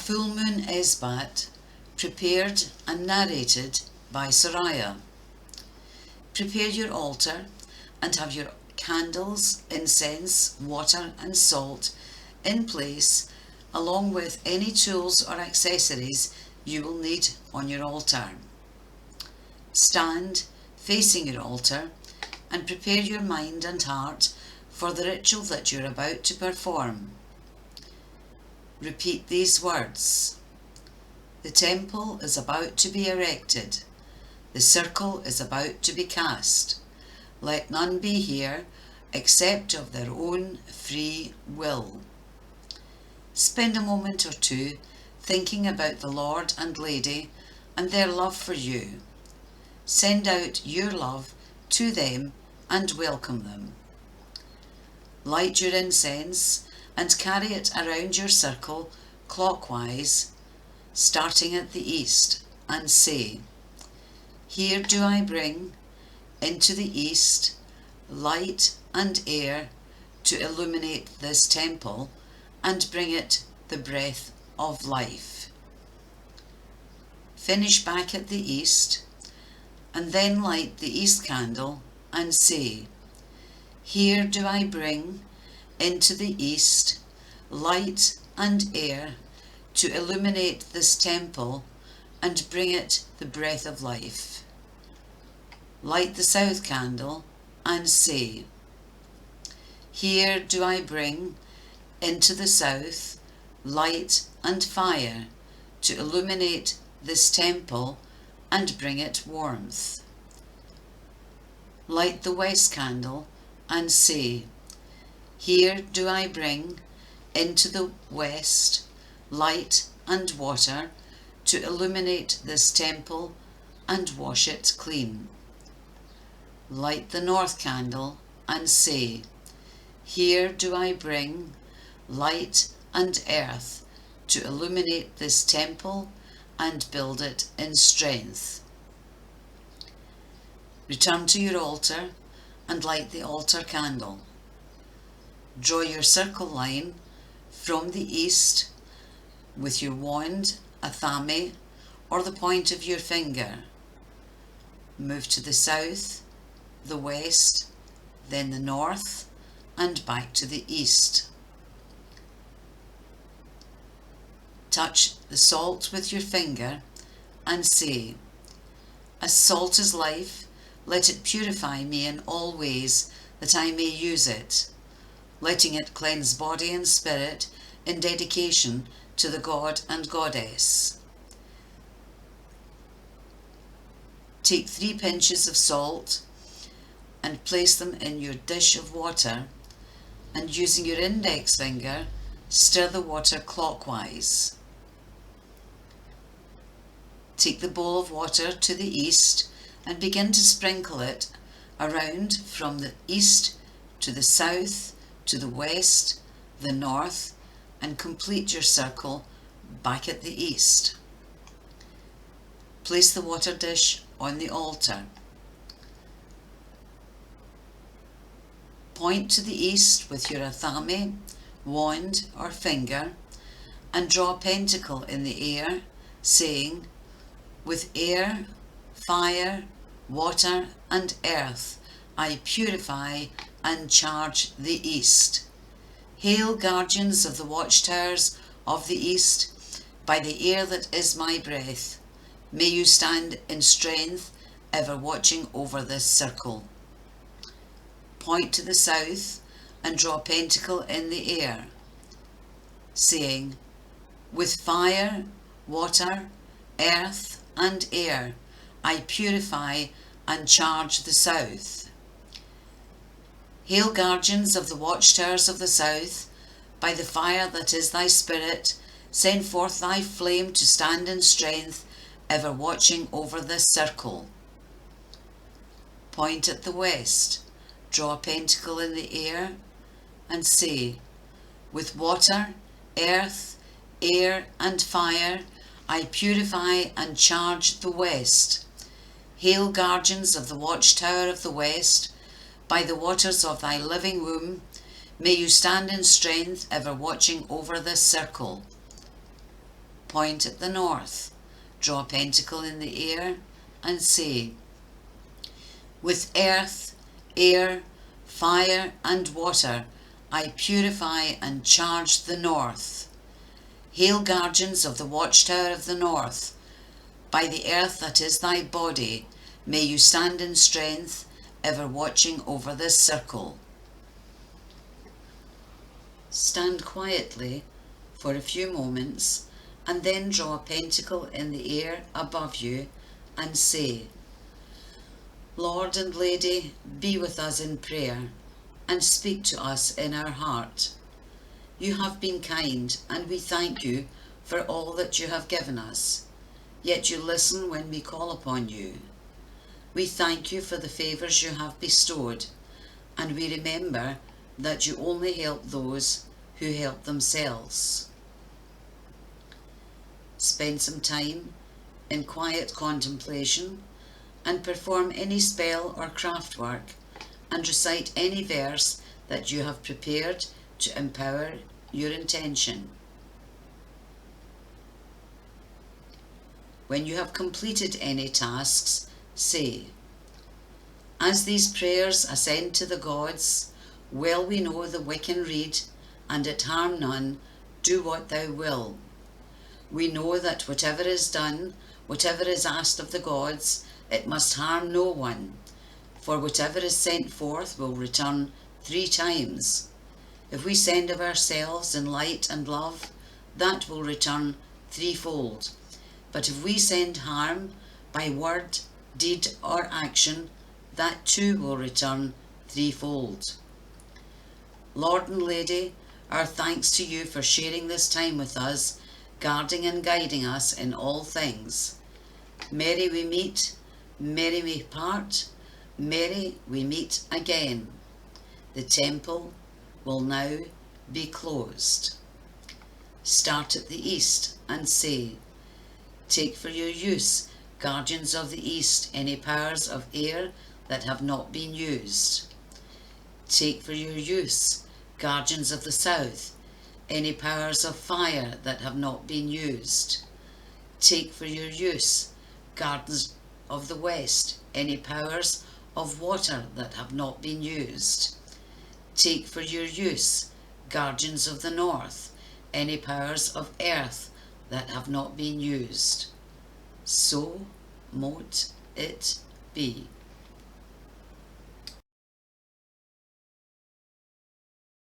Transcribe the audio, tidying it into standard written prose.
Full Moon Esbat, prepared and narrated by Soraya. Prepare your altar and have your candles, incense, water and salt in place, along with any tools or accessories you will need on your altar. Stand facing your altar and prepare your mind and heart for the ritual that you're about to perform. Repeat these words. The temple is about to be erected. The circle is about to be cast. Let none be here except of their own free will. Spend a moment or two thinking about the Lord and Lady and their love for you. Send out your love to them and welcome them. Light your incense and carry it around your circle clockwise, starting at the east, and say, Here do I bring into the east light and air to illuminate this temple and bring it the breath of life. Finish back at the east and then light the east candle and say, Here do I bring into the east light and air to illuminate this temple and bring it the breath of life. Light the south candle and say, Here do I bring into the south light and fire to illuminate this temple and bring it warmth. Light the west candle and say, Here do I bring into the west light and water to illuminate this temple and wash it clean. Light the north candle and say, Here do I bring light and earth to illuminate this temple and build it in strength. Return to your altar and light the altar candle. Draw your circle line from the east with your wand, a thumb, or the point of your finger. Move to the south, the west, then the north, and back to the east. Touch the salt with your finger and say, As salt is life, let it purify me in all ways that I may use it, letting it cleanse body and spirit in dedication to the God and Goddess. Take 3 pinches of salt and place them in your dish of water, and using your index finger, stir the water clockwise. Take the bowl of water to the east and begin to sprinkle it around from the east to the south, to the west, the north, and complete your circle back at the east. Place the water dish on the altar. Point to the east with your thumb, wand or finger and draw a pentacle in the air, saying, With air, fire, water and earth I purify and charge the east. Hail, guardians of the watchtowers of the east, by the air that is my breath, may you stand in strength, ever watching over this circle. Point to the south and draw a pentacle in the air, saying, With fire, water, earth and air I purify and charge the south. Hail, guardians of the watchtowers of the south, by the fire that is thy spirit, send forth thy flame to stand in strength, ever watching over this circle. Point at the west, draw a pentacle in the air, and say, With water, earth, air and fire I purify and charge the west. Hail, guardians of the watchtower of the west, by the waters of thy living womb, may you stand in strength, ever watching over this circle. point at the north, draw a pentacle in the air, and say, with earth, air, fire, and water, I purify and charge the north. Hail, guardians of the watchtower of the north, by the earth that is thy body, may you stand in strength, ever watching over this circle. Stand quietly for a few moments and then draw a pentacle in the air above you and say, Lord and Lady, be with us in prayer and speak to us in our heart. You have been kind, and we thank you for all that you have given us, yet you listen when we call upon you. We thank you for the favours you have bestowed, and we remember that you only help those who help themselves. Spend some time in quiet contemplation and perform any spell or craft work and recite any verse that you have prepared to empower your intention. When you have completed any tasks, say, as these prayers ascend to the gods, well we know the wick can read, and it harm none, do what thou will. We know that whatever is done, whatever is asked of the gods, it must harm no one, for whatever is sent forth will return 3 times. If we send of ourselves in light and love, that will return 3-fold. But if we send harm by word, deed, or action, that too will return 3-fold. Lord and Lady, our thanks to you for sharing this time with us, guarding and guiding us in all things. Merry we meet, merry we part, merry we meet again. The temple will now be closed. Start at the east and say, take for your use, guardians of the east, any powers of air that have not been used. Take for your use, guardians of the south, any powers of fire that have not been used. Take for your use, guardians of the west, any powers of water that have not been used. Take for your use, guardians of the north, any powers of earth that have not been used. So mote it be.